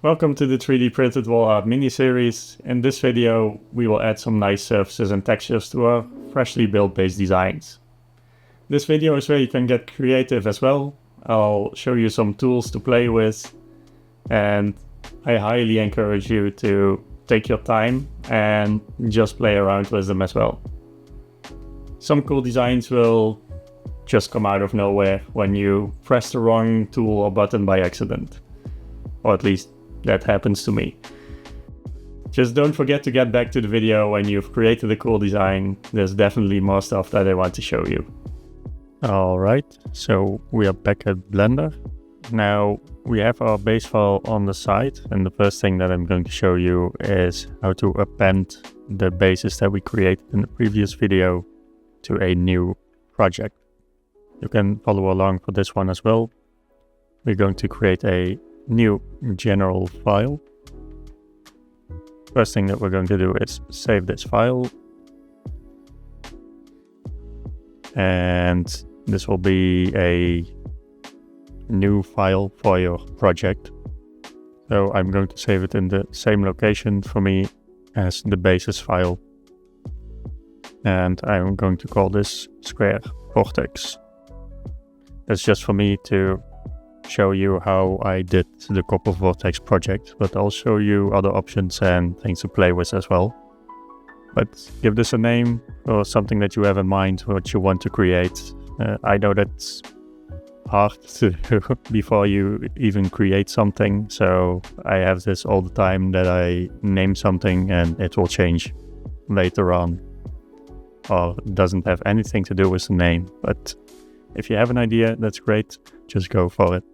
Welcome to the 3D printed wall art mini-series. In this video we will add some nice surfaces and textures to our freshly built base designs. This video is where you can get creative as well. I'll show you some tools to play with, and I highly encourage you to take your time and just play around with them as well. Some cool designs will just come out of nowhere when you press the wrong tool or button by accident. Or at least that happens to me. Just don't forget to get back to the video when you've created a cool design. There's definitely more stuff that I want to show you. Alright, so we are back at Blender. Now we have our base file on the side, and the first thing that I'm going to show you is how to append the bases that we created in the previous video to a new project. You can follow along for this one as well. We're going to create a new general file. First thing that we're going to do is save this file, and this will be a new file for your project. So I'm going to save it in the same location for me as the basis file, and I'm going to call this Square Vortex. That's just for me to show you how I did the Copper Vortex project, but I'll show you other options and things to play with as well. But give this a name or something that you have in mind, what you want to create. I know that's hard to do before you even create something, so I have this all the time that I name something and it will change later on, or doesn't have anything to do with the name. But if you have an idea, that's great, just go for it.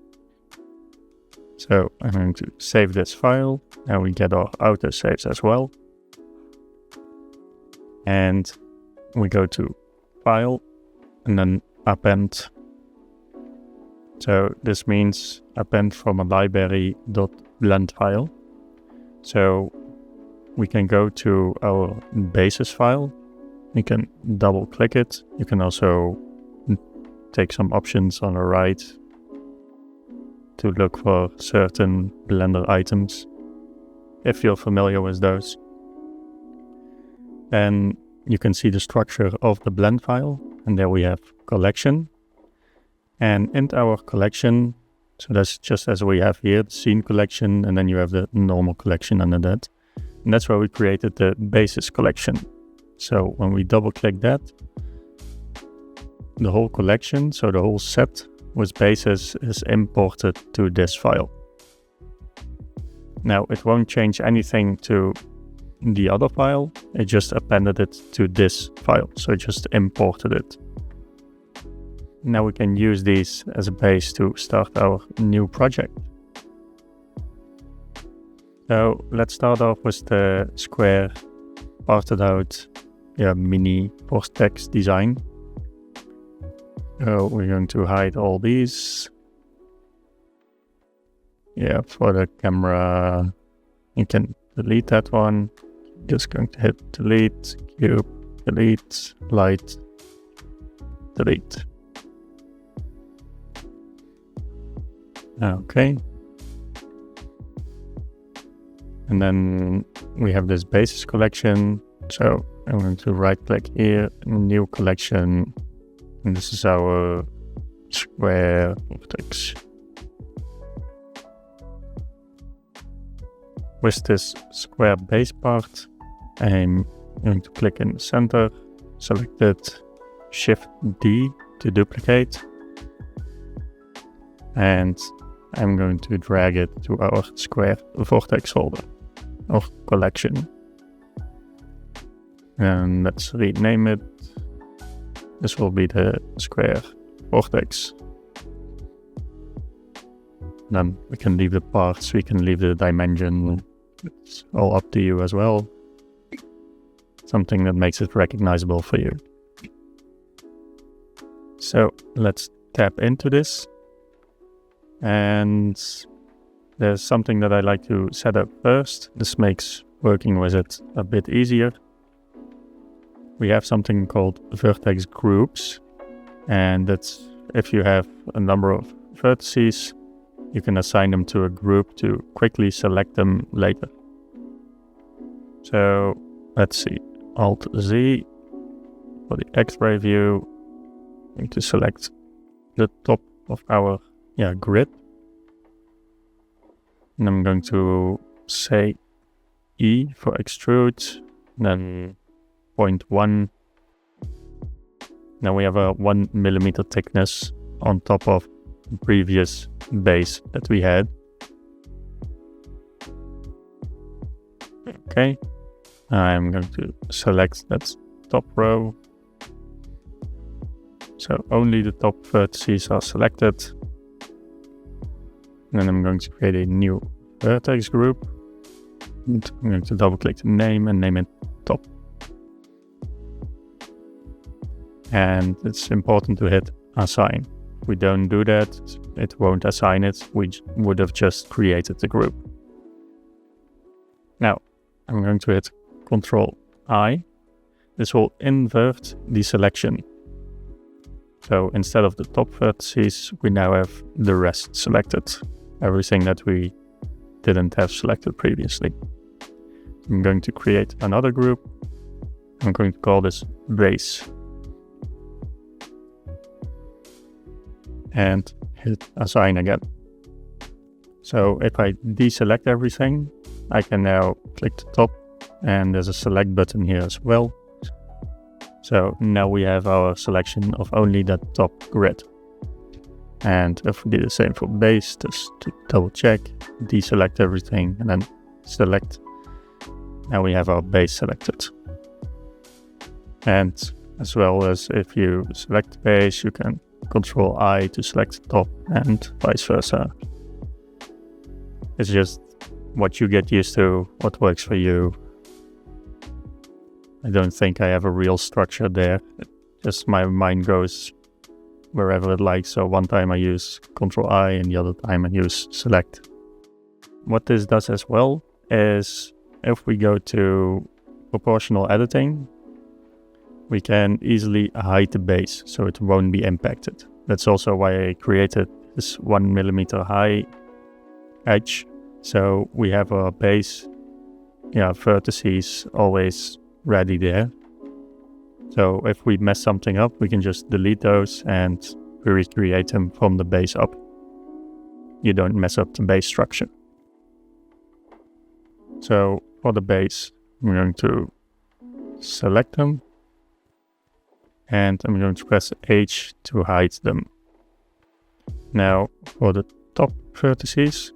So I'm going to save this file, and we get our auto saves as well. And we go to File, and then Append. So this means append from a library.blend file. So we can go to our basis file. We can double click it. You can also take some options on the right to look for certain Blender items, if you're familiar with those. Then you can see the structure of the blend file, and there we have collection. And in our collection, so that's just as we have here, the scene collection, and then you have the normal collection under that. And that's where we created the basis collection. So when we double click that, the whole collection, so the whole set with bases, is imported to this file. Now it won't change anything to the other file, it just appended it to this file, so it just imported it. Now we can use these as a base to start our new project. So let's start off with the square parted out mini vortex design. So we're going to hide all these. For the camera, you can delete that one. Just going to hit delete, cube, delete, light, delete. Okay. And then we have this basis collection. So I'm going to right click here, new collection. And this is our square vortex. With this square base part, I'm going to click in the center, select it, Shift D to duplicate, and I'm going to drag it to our square vortex folder or collection. And let's rename it. This will be the square vortex. Then we can leave the parts, we can leave the dimension. It's all up to you as well. Something that makes it recognizable for you. So let's tap into this. And there's something that I like to set up first. This makes working with it a bit easier. We have something called vertex groups, and that's if you have a number of vertices you can assign them to a group to quickly select them later. So let's see, Alt-Z for the X-ray view. I'm going to select the top of our grid. And I'm going to say E for extrude, then 0.1. Now we have a 1 millimeter thickness on top of the previous base that we had. Okay, I'm going to select that top row. So only the top vertices are selected. And then I'm going to create a new vertex group. And I'm going to double click the name and name it top. And it's important to hit assign. If we don't do that, it won't assign it. We would have just created the group. Now, I'm going to hit Ctrl I. This will invert the selection. So instead of the top vertices, we now have the rest selected. Everything that we didn't have selected previously. I'm going to create another group. I'm going to call this base. And hit assign again. So if I deselect everything, I can now click the top, and there's a select button here as well. So now we have our selection of only that top grid. And if we do the same for base, just to double check, deselect everything and then select. Now we have our base selected. And as well as if you select base, you can Ctrl I to select top and vice versa. It's just what you get used to, what works for you. I don't think I have a real structure there. Just my mind goes wherever it likes. So one time I use Ctrl I and the other time I use select. What this does as well is if we go to proportional editing, we can easily hide the base so it won't be impacted. That's also why I created this 1 millimeter high edge. So we have our base vertices always ready there. So if we mess something up, we can just delete those and recreate them from the base up. You don't mess up the base structure. So for the base, I'm going to select them. And I'm going to press H to hide them. Now for the top vertices,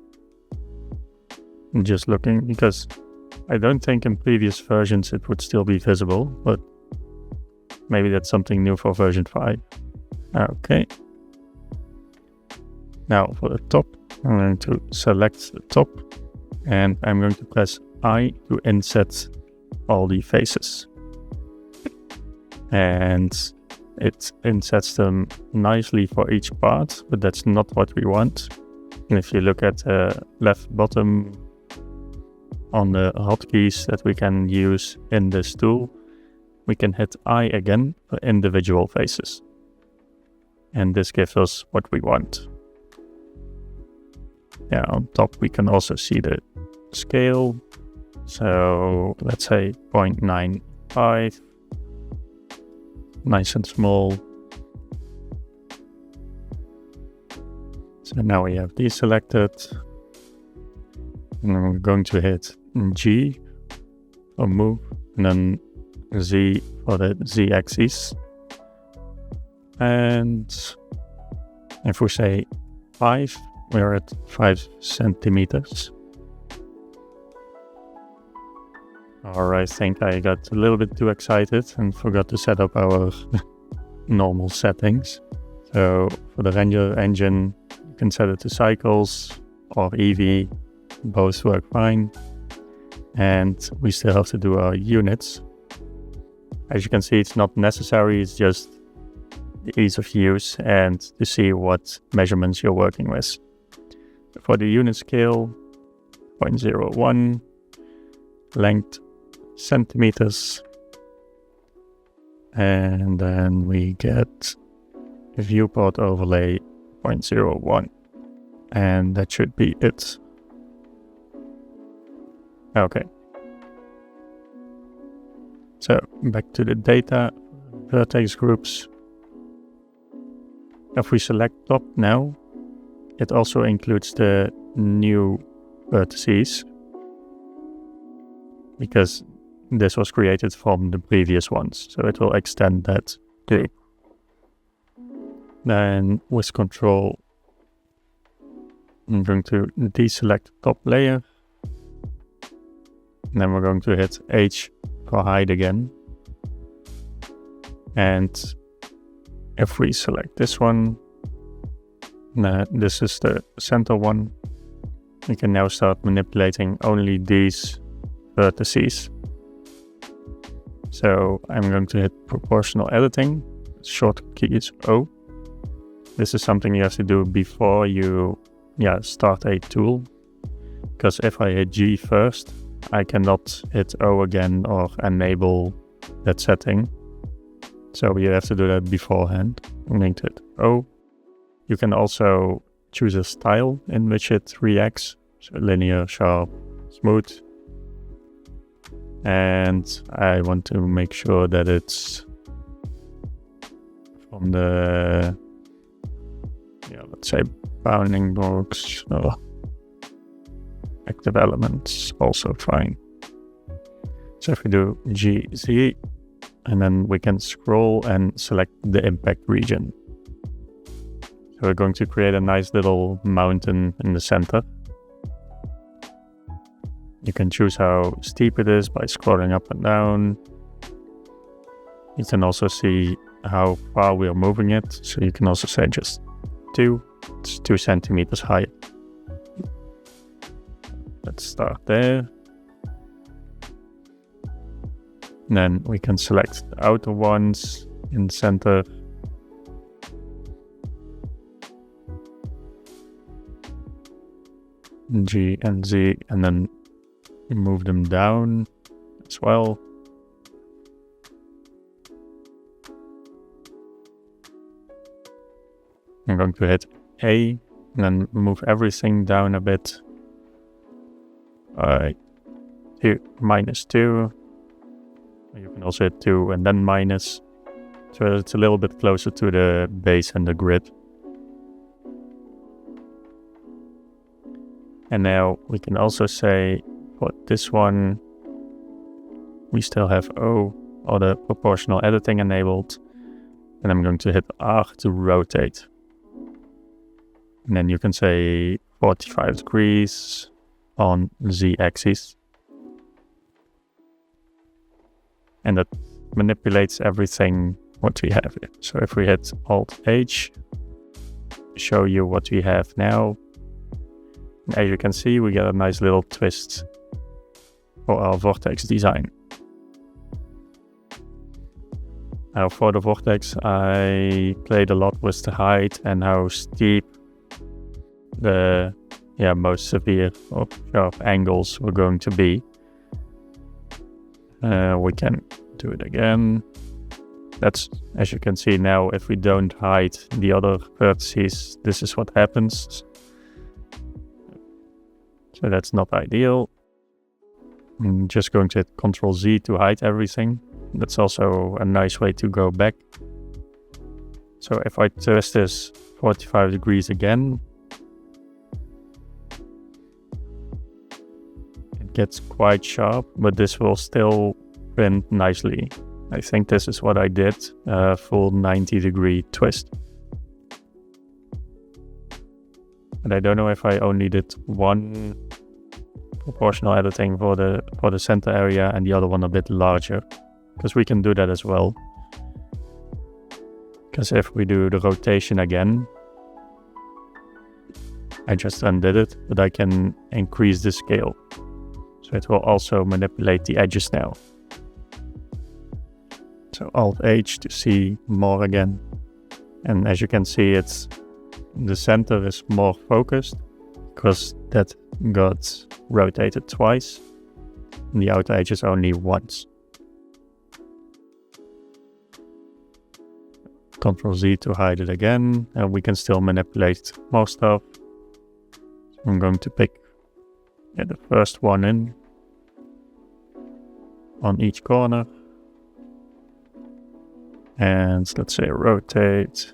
I'm just looking because I don't think in previous versions it would still be visible, but maybe that's something new for version 5. Okay. Now for the top, I'm going to select the top and I'm going to press I to inset all the faces. And it insets them nicely for each part, but that's not what we want. And if you look at the left bottom on the hotkeys that we can use in this tool, we can hit I again for individual faces. And this gives us what we want. On top we can also see the scale. So let's say 0.95. Nice and small. So now we have these selected. And I'm going to hit G for move, and then Z for the Z axis. And if we say 5, we're at 5 centimeters. Or I think I got a little bit too excited and forgot to set up our normal settings. So for the render engine, you can set it to cycles or EV, both work fine. And we still have to do our units. As you can see, it's not necessary, it's just the ease of use and to see what measurements you're working with. For the unit scale, 0.01, length centimeters, and then we get a viewport overlay 0.01. And that should be it. Okay. So back to the data, vertex groups. If we select top now, it also includes the new vertices, because this was created from the previous ones, so it will extend that too. Then with control, I'm going to deselect the top layer, and then we're going to hit H for hide again. And if we select this one, this is the center one, we can now start manipulating only these vertices. So I'm going to hit proportional editing, shortcut key is O. This is something you have to do before you start a tool, because if I hit G first, I cannot hit O again or enable that setting. So you have to do that beforehand. I'm going to hit O. You can also choose a style in which it reacts, so linear, sharp, smooth. And I want to make sure that it's from the, let's say bounding blocks or active elements, also fine. So if we do GZ, and then we can scroll and select the impact region. So we're going to create a nice little mountain in the center. You can choose how steep it is by scrolling up and down. You can also see how far we are moving it. So you can also say just 2. It's 2 centimeters high. Let's start there. And then we can select the outer ones in the center. G and Z, and then move them down as well. I'm going to hit A and then move everything down a bit. -2. You can also hit 2 and then minus, so it's a little bit closer to the base and the grid. And now we can also say for this one, we still have O or the proportional editing enabled. And I'm going to hit R to rotate. And then you can say 45 degrees on Z axis. And that manipulates everything what we have here. So if we hit Alt H, show you what we have now. As you can see, we get a nice little twist for our vortex design. Now for the vortex, I played a lot with the height and how steep the most severe or sharp angles were going to be. We can do it again. That's, as you can see now, if we don't hide the other vertices, this is what happens. So that's not ideal. I'm just going to hit Ctrl Z to hide everything. That's also a nice way to go back. So if I twist this 45 degrees again, it gets quite sharp, but this will still print nicely. I think this is what I did, full 90-degree twist. And I don't know if I only did one proportional editing for the center area and the other one a bit larger, because we can do that as well. Because if we do the rotation again, I just undid it, but I can increase the scale. So it will also manipulate the edges now. So Alt H to see more again. And as you can see, the center is more focused because that got rotated twice. And the outer edge is only once. Ctrl Z to hide it again, and we can still manipulate more stuff. I'm going to pick the first one in on each corner. And let's say rotate.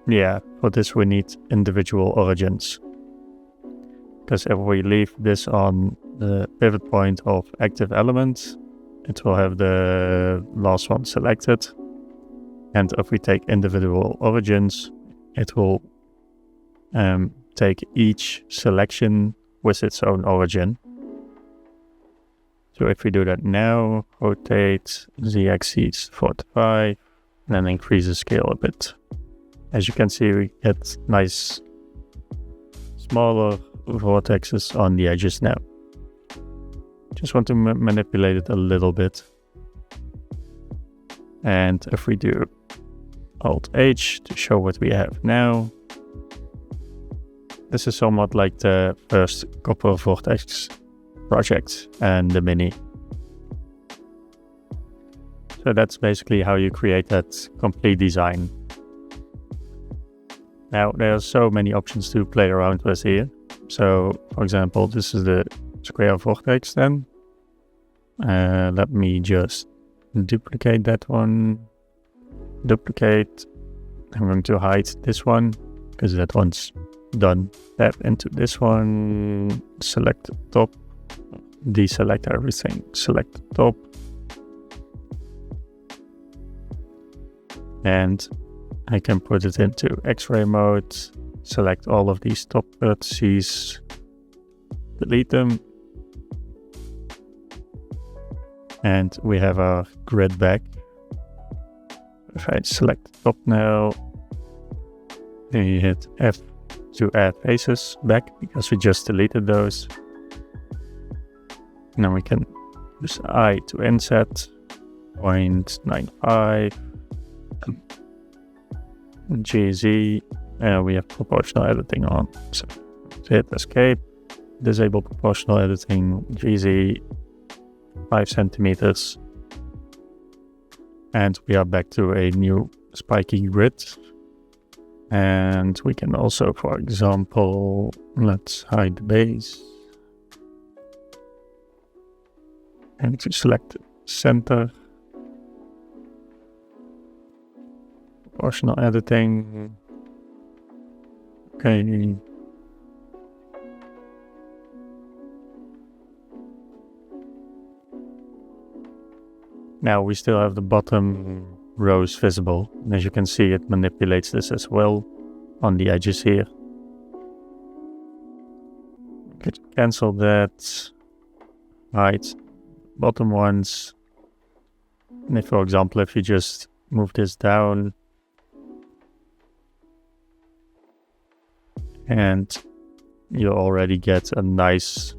Yeah, for this we need individual origins. Because if we leave this on the pivot point of active element, it will have the last one selected. And if we take individual origins, it will take each selection with its own origin. So if we do that now, rotate z-axis 45, and then increase the scale a bit. As you can see, we get nice smaller vortexes on the edges now. Just want to manipulate it a little bit. And if we do Alt-H to show what we have now, this is somewhat like the first Copper Vortex project and the mini. So that's basically how you create that complete design. Now there are so many options to play around with here. So for example, this is the square vortex then. Let me just duplicate that one. Duplicate. I'm going to hide this one because that one's done. Tap into this one, select the top, deselect everything, select the top. And I can put it into X-ray mode, select all of these top vertices, delete them. And we have our grid back. If I select the top now, then you hit F to add faces back because we just deleted those. Now we can use I to inset 0.95 GZ. We have proportional editing on. So hit escape, disable proportional editing, GZ 5 centimeters. And we are back to a new spiky grid. And we can also, for example, let's hide the base. And to select center. Proportional editing. Okay. Now we still have the bottom rows visible. And as you can see, it manipulates this as well on the edges here. Okay, cancel that. Hide bottom ones. And if, for example, if you just move this down and you already get a nice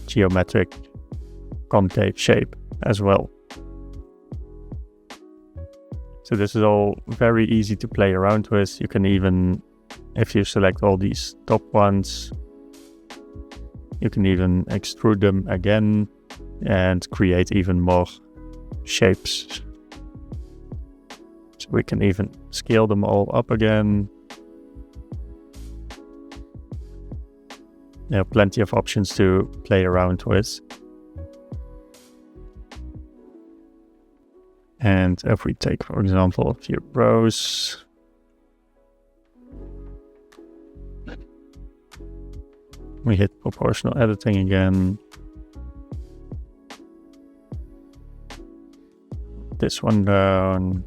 geometric concave shape as well. So this is all very easy to play around with. You can even, if you select all these top ones, you can even extrude them again and create even more shapes. So we can even scale them all up again. There are plenty of options to play around with. And if we take, for example, a few rows, we hit proportional editing again. This one down.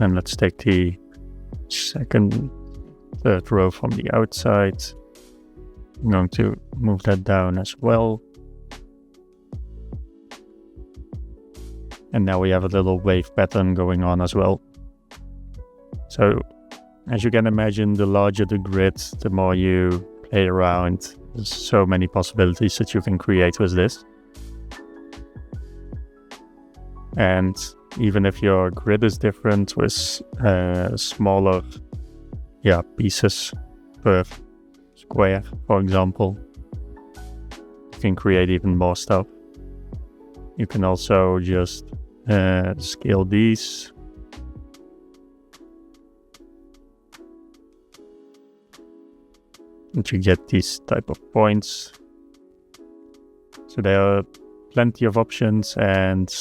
And let's take the third row from the outside. I'm going to move that down as well. And now we have a little wave pattern going on as well. So, as you can imagine, the larger the grid, the more you play around. There's so many possibilities that you can create with this. And even if your grid is different with smaller pieces per square, for example, you can create even more stuff. You can also just scale these and you get these type of points. So there are plenty of options, and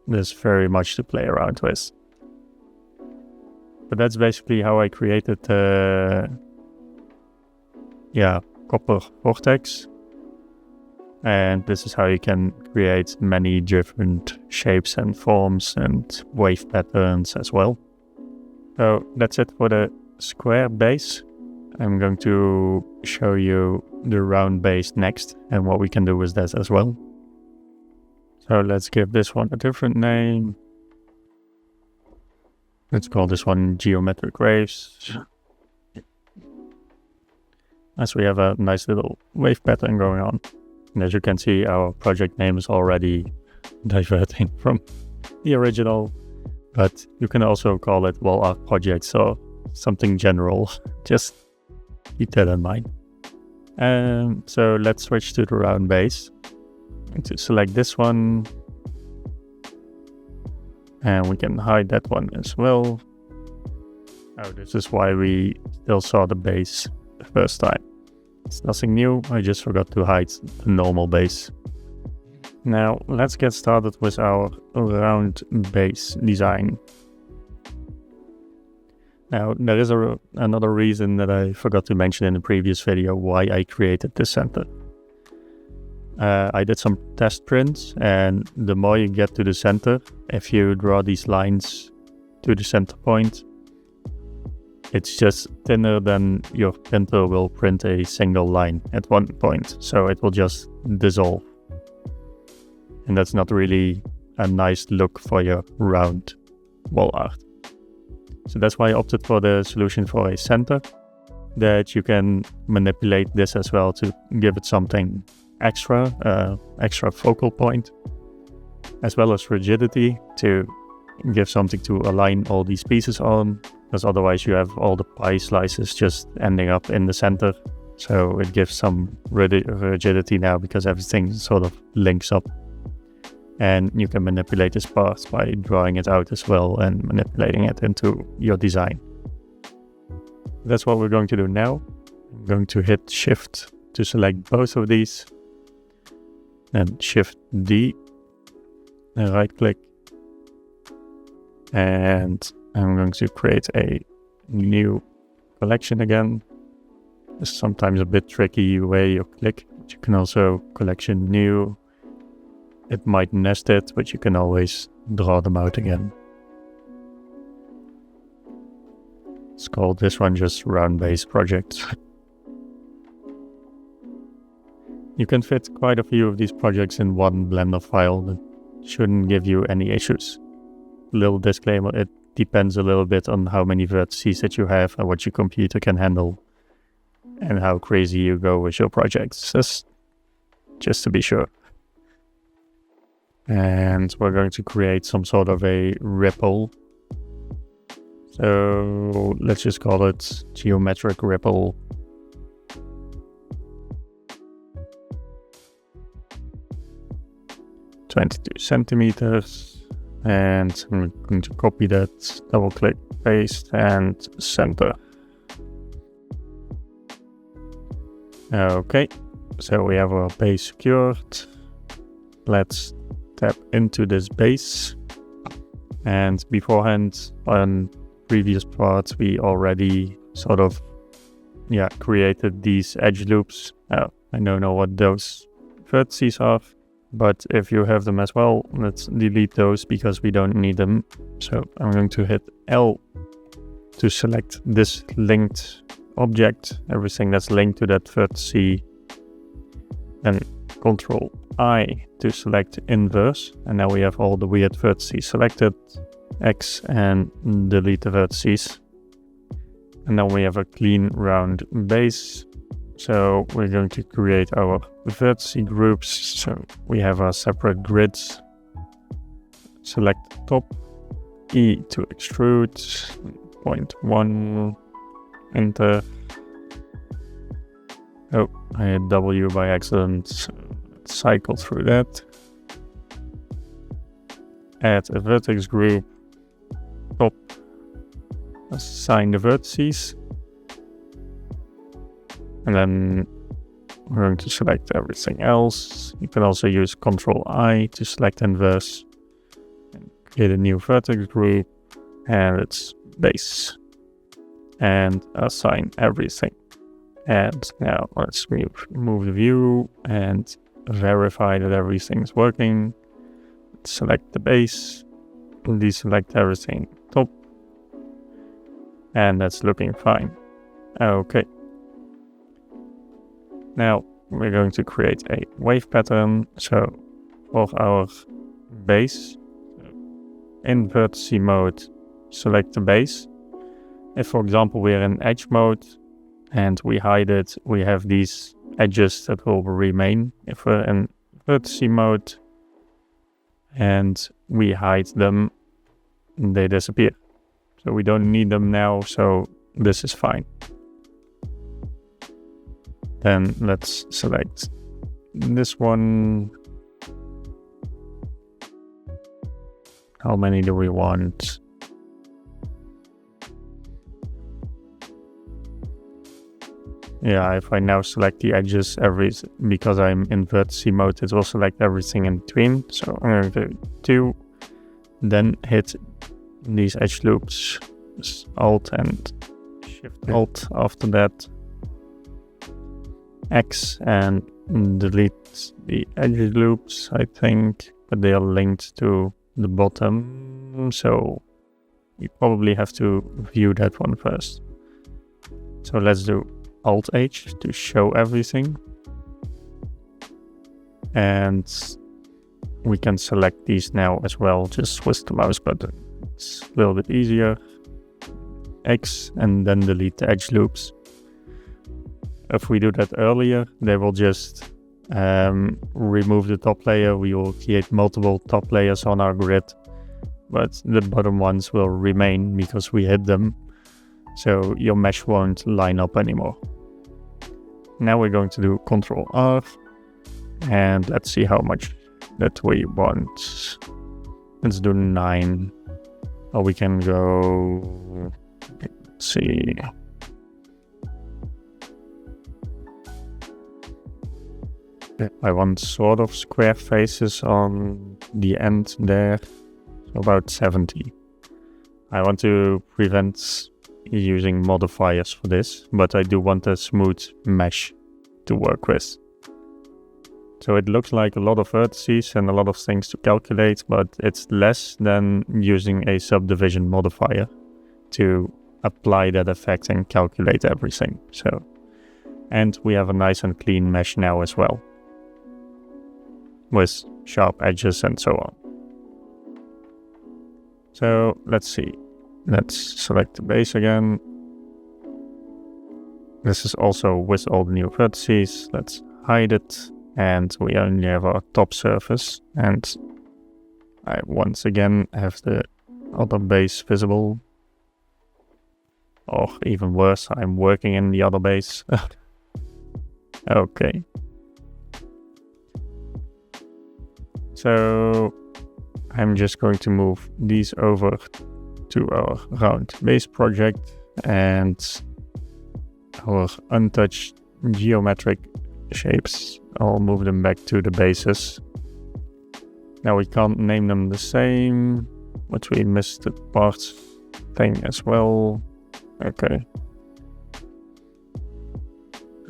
there's very much to play around with. But that's basically how I created Copper Vortex. And this is how you can create many different shapes and forms and wave patterns as well. So that's it for the square base. I'm going to show you the round base next and what we can do with that as well. So let's give this one a different name. Let's call this one Geometric Waves, as we have a nice little wave pattern going on. And as you can see, our project name is already diverting from the original, but you can also call it wall art projects or something general. Just keep that in mind. So let's switch to the round base. And to select this one, and we can hide that one as well. Oh, this is why we still saw the base the first time. It's nothing new, I just forgot to hide the normal base. Now let's get started with our round base design. Now there is another reason that I forgot to mention in the previous video why I created this center. I did some test prints, and the more you get to the center, if you draw these lines to the center point, it's just thinner than your printer will print a single line at one point, so it will just dissolve. And that's not really a nice look for your round wall art. So that's why I opted for the solution for a center, that you can manipulate this as well to give it something extra focal point, as well as rigidity to give something to align all these pieces on, because otherwise you have all the pie slices just ending up in the center. So it gives some rigidity now because everything sort of links up, and you can manipulate this part by drawing it out as well and manipulating it into your design. That's what we're going to do now. I'm going to hit Shift to select both of these, and Shift D, and right click, and I'm going to create a new collection again. It's sometimes a bit tricky where you click, but you can also collection new. It might nest it, but you can always draw them out again. Let's call this one just round base project. You can fit quite a few of these projects in one Blender file. That shouldn't give you any issues. Little disclaimer, it depends a little bit on how many vertices that you have and what your computer can handle, and how crazy you go with your projects, just to be sure. And we're going to create some sort of a ripple. So let's just call it geometric ripple. .22 centimeters, and I'm going to copy that, double click, paste, and center. Okay, so we have our base secured. Let's tap into this base, and beforehand on previous parts we already sort of created these edge loops. I don't know what those vertices are, but if you have them as well, let's delete those because we don't need them. So I'm going to hit L to select this linked object, everything that's linked to that vertex, then Control I to select inverse, and now we have all the weird vertices selected, X, and delete the vertices. And now we have a clean round base. So we're going to create our vertice groups. So we have our separate grids. Select top, E to extrude, 0.1, enter. Oh, I hit W by accident. So let's cycle through that. Add a vertex group, top, assign the vertices. And then we're going to select everything else. You can also use Ctrl-I to select inverse. And create a new vertex group. And it's base. And assign everything. And now let's remove the view and verify that everything's working. Select the base. Deselect everything top. And that's looking fine. Okay. Now we're going to create a wave pattern. So for our base, in vertex mode, select the base. If, for example, we're in edge mode and we hide it, we have these edges that will remain. If we're in vertex mode and we hide them, they disappear. So we don't need them now, so this is fine. Then let's select this one. How many do we want? Yeah, if I now select the edges, because I'm in vertex mode, it will select everything in between. So I'm going to do 2, then hit these edge loops, just Alt and Shift Alt after that, X, and delete the edge loops, I think, but they are linked to the bottom, so we probably have to view that one first. So let's do Alt-H to show everything. And we can select these now as well, just with the mouse button. It's a little bit easier. X, and then delete the edge loops. If we do that earlier, they will just remove the top layer. We will create multiple top layers on our grid, but the bottom ones will remain because we hid them. So your mesh won't line up anymore. Now we're going to do Ctrl-R, and let's see how much that we want. Let's do 9. Or we can go, let's see. I want sort of square faces on the end there, so about 70. I want to prevent using modifiers for this, but I do want a smooth mesh to work with. So it looks like a lot of vertices and a lot of things to calculate, but it's less than using a subdivision modifier to apply that effect and calculate everything. So, and we have a nice and clean mesh now as well, with sharp edges and so on. So let's see. Let's select the base again. This is also with all the new vertices. Let's hide it. And we only have our top surface. And I once again have the other base visible. Or even worse, I'm working in the other base. Okay. So I'm just going to move these over to our round base project, and our untouched geometric shapes, I'll move them back to the bases. Now we can't name them the same, but we missed the parts thing as well. Okay.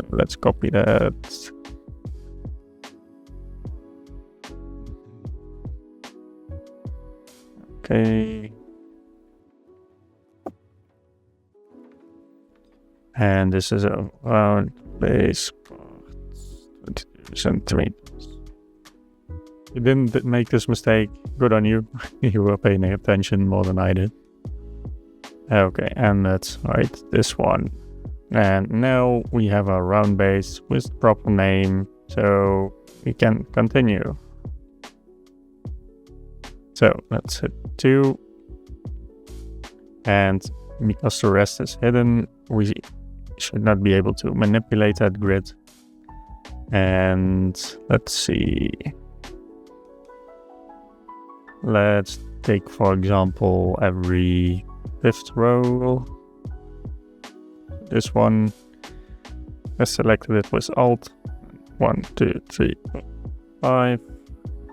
Let's copy that. Okay. And this is a round base part, 22 centimeters. You didn't make this mistake. Good on you. You were paying attention more than I did. Okay, and let's write this one. And now we have a round base with the proper name, so we can continue. So let's hit 2. And because the rest is hidden, we should not be able to manipulate that grid. And let's see. Let's take, for example, every 5th row. This one. I selected it with Alt. 1, 2, 3, 4, 5.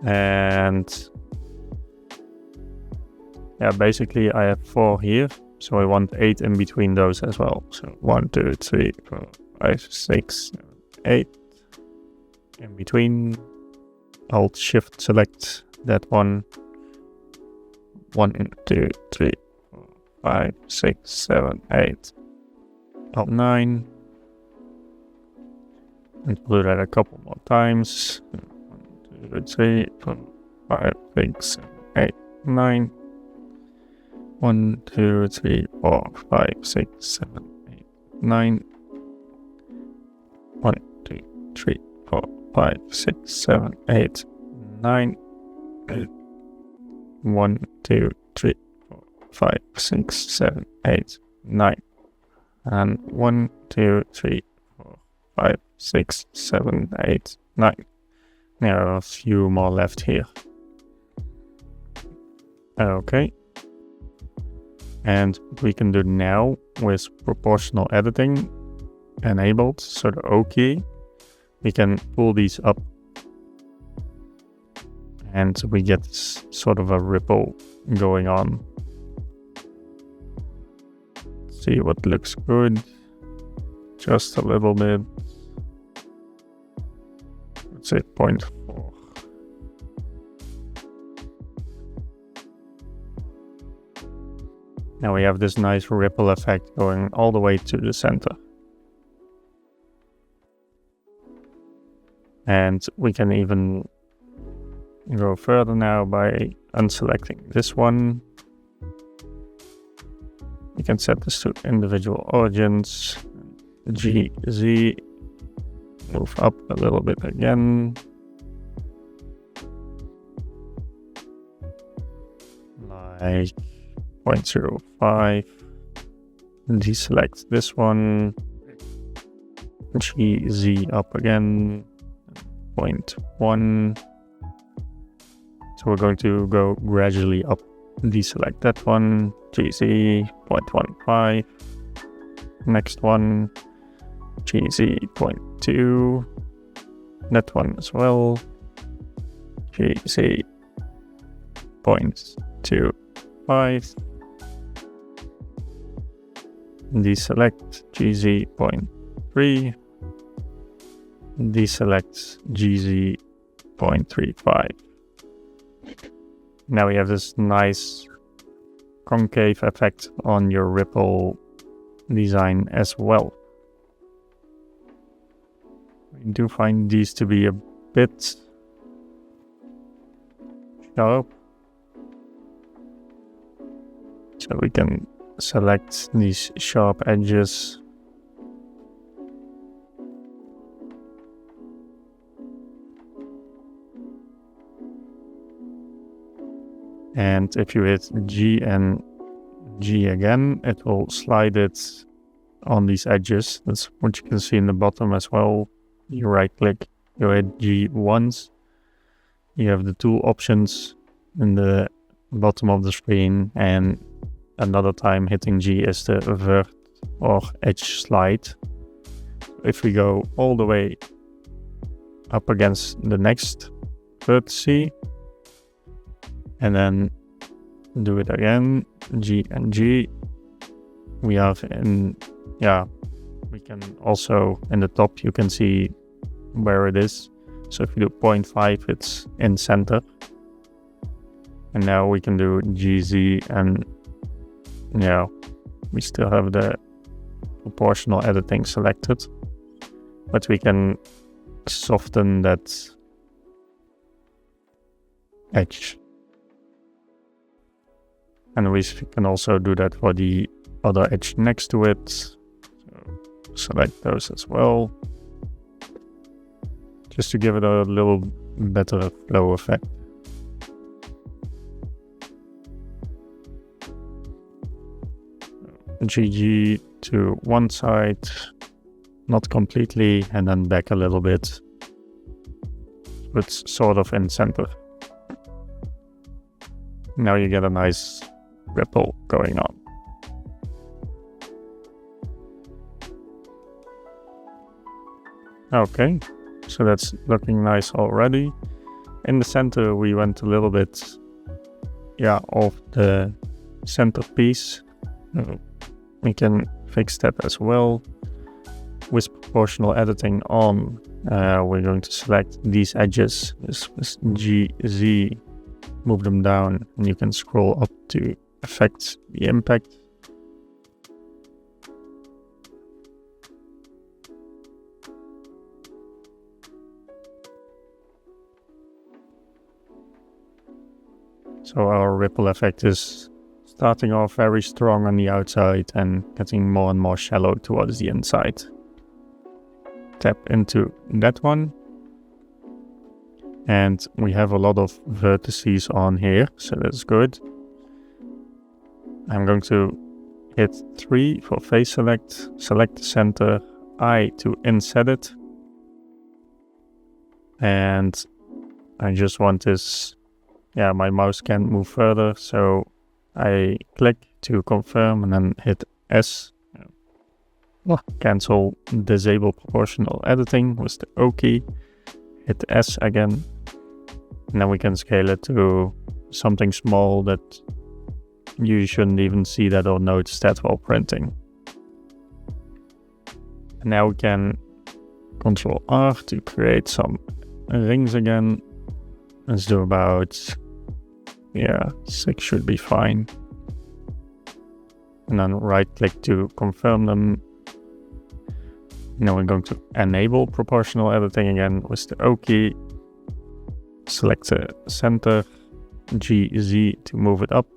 And yeah, basically I have 4 here. So I want 8 in between those as well. So 1, 2, 3, 4, 5, 6, 7, 8. In between. Alt Shift select that one. 1, 2, 3, 4, 5, 6, 7, 8. Alt 9. And we'll do that a couple more times. 1, 2, 3, 4, 5, 6, 7, 8, 9. 1, 2, 3, 4, 5, 6, 7, 8, 9. 1, 2, 3, 4, 5, 6, 7, 8, 9. 1, 2, 3, 4, 5, 6, 7, 8, 9. And 1, 2, 3, 4, 5, 6, 7, 8, 9. There are a few more left here. Okay. And we can do now with proportional editing enabled, so the O key, we can pull these up and we get sort of a ripple going on. See what looks good. Just a little bit. Let's say 0.4. Now we have this nice ripple effect going all the way to the center. And we can even go further now by unselecting this one. You can set this to individual origins. G, Z, move up a little bit again. Like 0.05. Deselect this one. G, Z up again. 0.1. So we're going to go gradually up. Deselect that one. GZ 0.15. Next one. GZ 0.2. That one as well. GZ 0.25. Deselect GZ 0.3. Deselect GZ 0.35. Now we have this nice concave effect on your ripple design as well. We do find these to be a bit sharp. So we can select these sharp edges. And if you hit G and G again, it will slide it on these edges. That's what you can see in the bottom as well. You right click, you hit G once. You have the tool options in the bottom of the screen, and another time hitting G is the vert or edge slide. If we go all the way up against the next vertex, and then do it again, G and G. We have we can also, in the top, you can see where it is. So if you do 0.5, it's in center. And now we can do GZ, and we still have the proportional editing selected, but we can soften that edge. And we can also do that for the other edge next to it. So select those as well, just to give it a little better flow effect. GG to one side, not completely, and then back a little bit. It's sort of in center. Now you get a nice ripple going on. Okay, so that's looking nice already. In the center we went a little bit off the centerpiece. We can fix that as well. With proportional editing on, we're going to select these edges with GZ, move them down, and you can scroll up to affect the impact. So our ripple effect is starting off very strong on the outside and getting more and more shallow towards the inside. Tap into that one. And we have a lot of vertices on here, so that's good. I'm going to hit 3 for face select, select the center, I to inset it. And I just want this, my mouse can't move further, so I click to confirm and then hit S. Cancel disable proportional editing with the O key. Hit S again. And then we can scale it to something small that you shouldn't even see that or notice that while printing. And now we can Ctrl R to create some rings again. Let's do about 6 should be fine. And then right click to confirm them. Now we're going to enable proportional editing again with the O key. Select the center, GZ to move it up.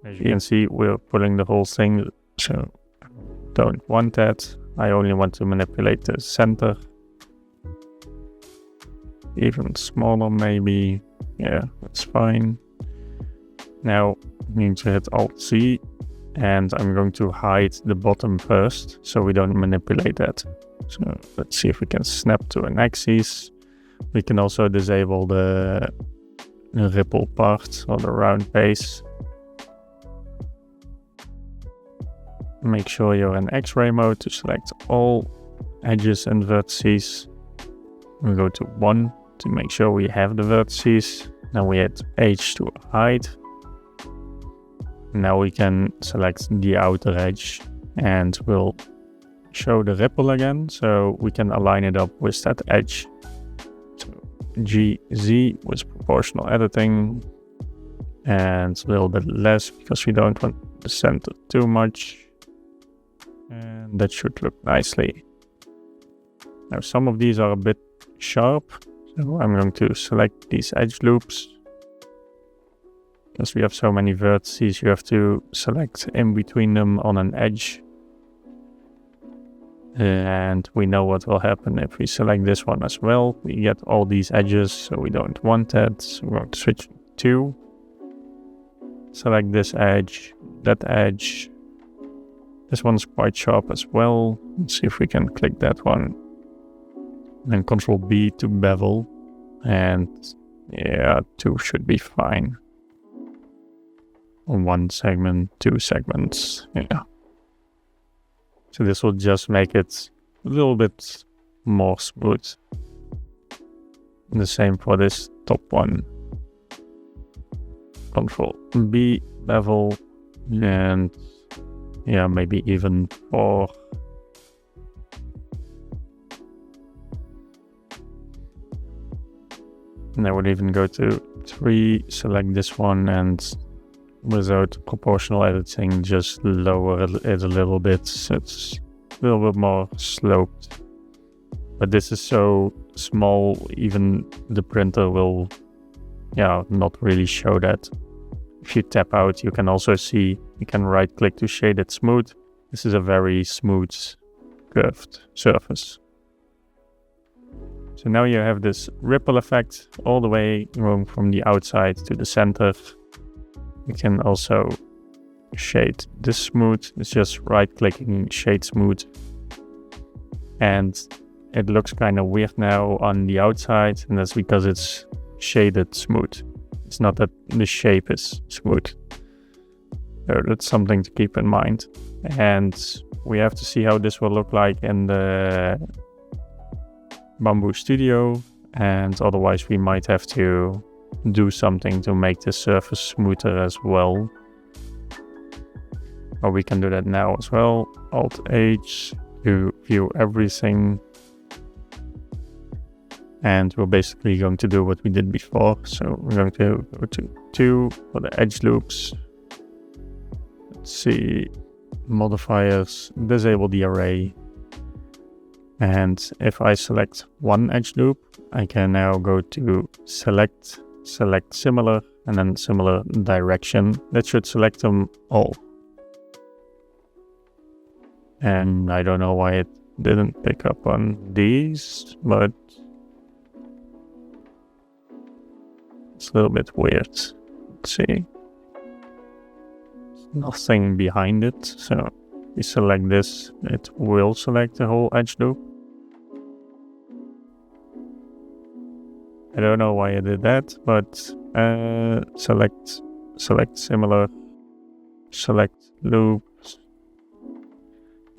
As you can see, we're pulling the whole thing, so don't want that. I only want to manipulate the center. Even smaller maybe. Yeah, that's fine. Now I need to hit Alt-C, and I'm going to hide the bottom first, so we don't manipulate that. So let's see if we can snap to an axis. We can also disable the ripple part or the round base. Make sure you're in X-ray mode to select all edges and vertices. We go to 1 to make sure we have the vertices. Now we hit H to hide. Now we can select the outer edge and we'll show the ripple again, so we can align it up with that edge. So GZ with proportional editing and a little bit less because we don't want the center too much. And that should look nicely. Now some of these are a bit sharp, so I'm going to select these edge loops. Because we have so many vertices, you have to select in between them on an edge. And we know what will happen if we select this one as well. We get all these edges, so we don't want that. So we're going to switch to select this edge, that edge. This one's quite sharp as well. Let's see if we can click that one. Then Ctrl B to bevel. And 2 should be fine. 1 segment, 2 segments, So this will just make it a little bit more smooth. And the same for this top one. Ctrl B, bevel, and maybe even 4. And I would even go to 3, select this one, and without proportional editing, just lower it a little bit so it's a little bit more sloped. But this is so small, even the printer will not really show that. If you tap out, you can also see, you can right click to shade it smooth. This is a very smooth curved surface. So now you have this ripple effect all the way going from the outside to the center. You can also shade this smooth. It's just right clicking shade smooth. And it looks kind of weird now on the outside, and that's because it's shaded smooth. It's not that the shape is smooth. So that's something to keep in mind. And we have to see how this will look like in the Bamboo Studio, and otherwise we might have to do something to make this surface smoother as well. Or we can do that now as well. Alt-H to view everything. And we're basically going to do what we did before. So we're going to go to 2 for the edge loops. Let's see, modifiers, disable the array. And if I select one edge loop, I can now go to select similar, and then similar direction. That should select them all. And I don't know why it didn't pick up on these, but it's a little bit weird. Let's see. There's nothing behind it, so we select this, it will select the whole edge loop. I don't know why I did that, but select similar, select loops.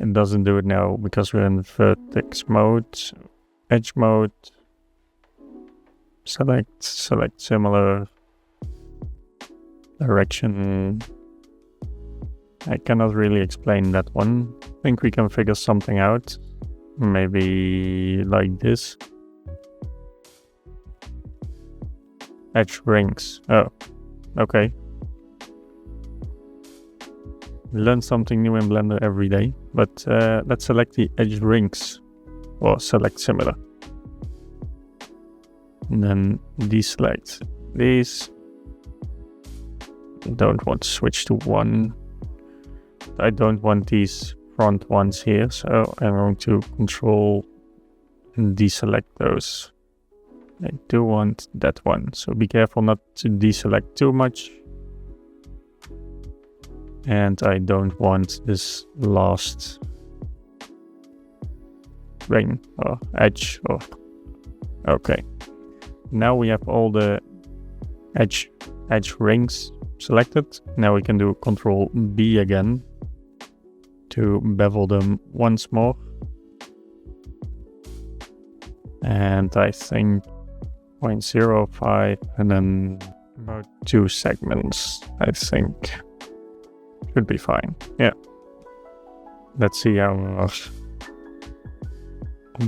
It doesn't do it now because we're in vertex mode. Edge mode, select similar, direction. I cannot really explain that one. I think we can figure something out. Maybe like this. Edge rings. Oh, okay. Learn something new in Blender every day. But let's select the edge rings, or select similar. And then deselect these. Don't want to switch to 1. I don't want these front ones here, so I'm going to control and deselect those. I do want that one, so be careful not to deselect too much. And I don't want this last ring or edge. Or okay. Now we have all the edge rings selected. Now we can do Control B again to bevel them once more. And I think 0.05 and then about 2 segments, I think. Should be fine. Yeah. Let's see how our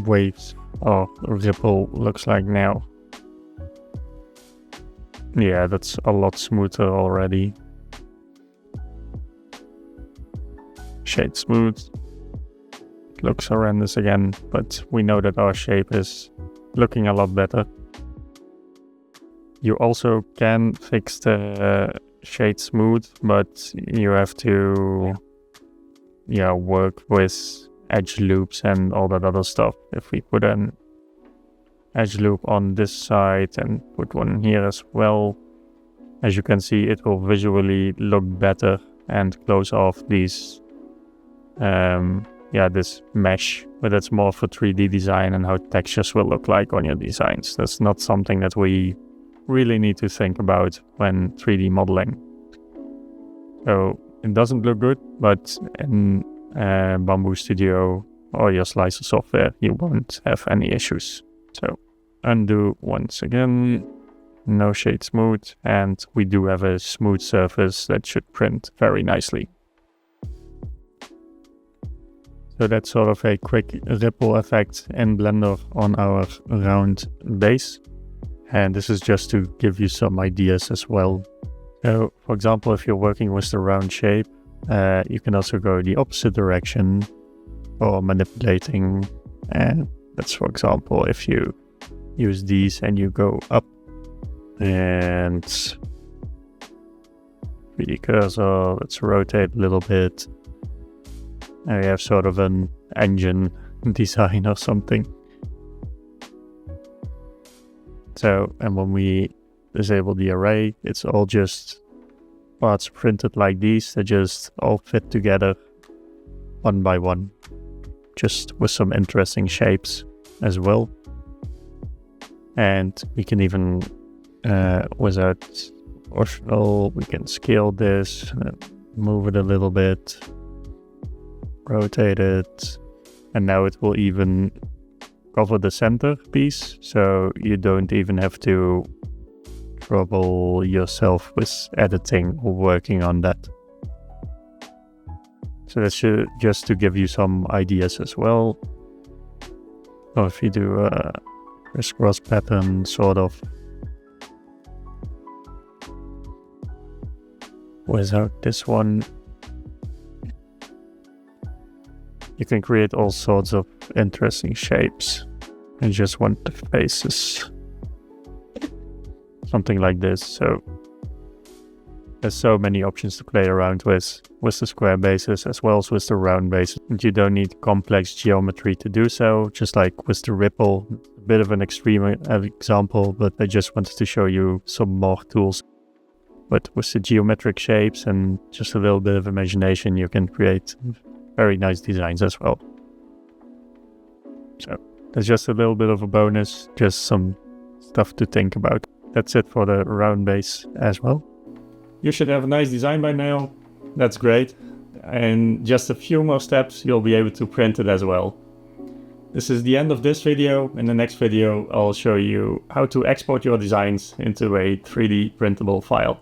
waves or ripple looks like now. Yeah, that's a lot smoother already. Shade smooth. Looks horrendous again, but we know that our shape is looking a lot better. You also can fix the shade smooth, but you have to work with edge loops and all that other stuff. If we put an edge loop on this side and put one here as well, as you can see, it will visually look better and close off these this mesh, but that's more for 3D design and how textures will look like on your designs. That's not something that we really need to think about when 3D modeling. So it doesn't look good, but in Bamboo Studio or your slicer software, you won't have any issues. So undo once again, no shade smooth, and we do have a smooth surface that should print very nicely. So that's sort of a quick ripple effect in Blender on our round base. And this is just to give you some ideas as well. So, for example, if you're working with the round shape, you can also go the opposite direction for manipulating. And that's, for example, if you use these and you go up and 3D cursor, let's rotate a little bit. And we have sort of an engine design or something. So, and when we disable the array, it's all just parts printed like these that just all fit together one by one, just with some interesting shapes as well. And we can even, without optional, we can scale this, move it a little bit. rotate it, and now it will even cover the center piece, so you don't even have to trouble yourself with editing or working on that. So that's just to give you some ideas as well. So if you do a crisscross pattern, sort of, without this one, you can create all sorts of interesting shapes. I just want the faces. Something like this. So there's so many options to play around with the square bases as well as with the round bases. And you don't need complex geometry to do so, just like with the ripple. A bit of an extreme example, but I just wanted to show you some more tools. But with the geometric shapes and just a little bit of imagination, you can create very nice designs as well. So that's just a little bit of a bonus, just some stuff to think about. That's it for the round base as well. You should have a nice design by now. That's great. And just a few more steps, you'll be able to print it as well. This is the end of this video. In the next video, I'll show you how to export your designs into a 3D printable file.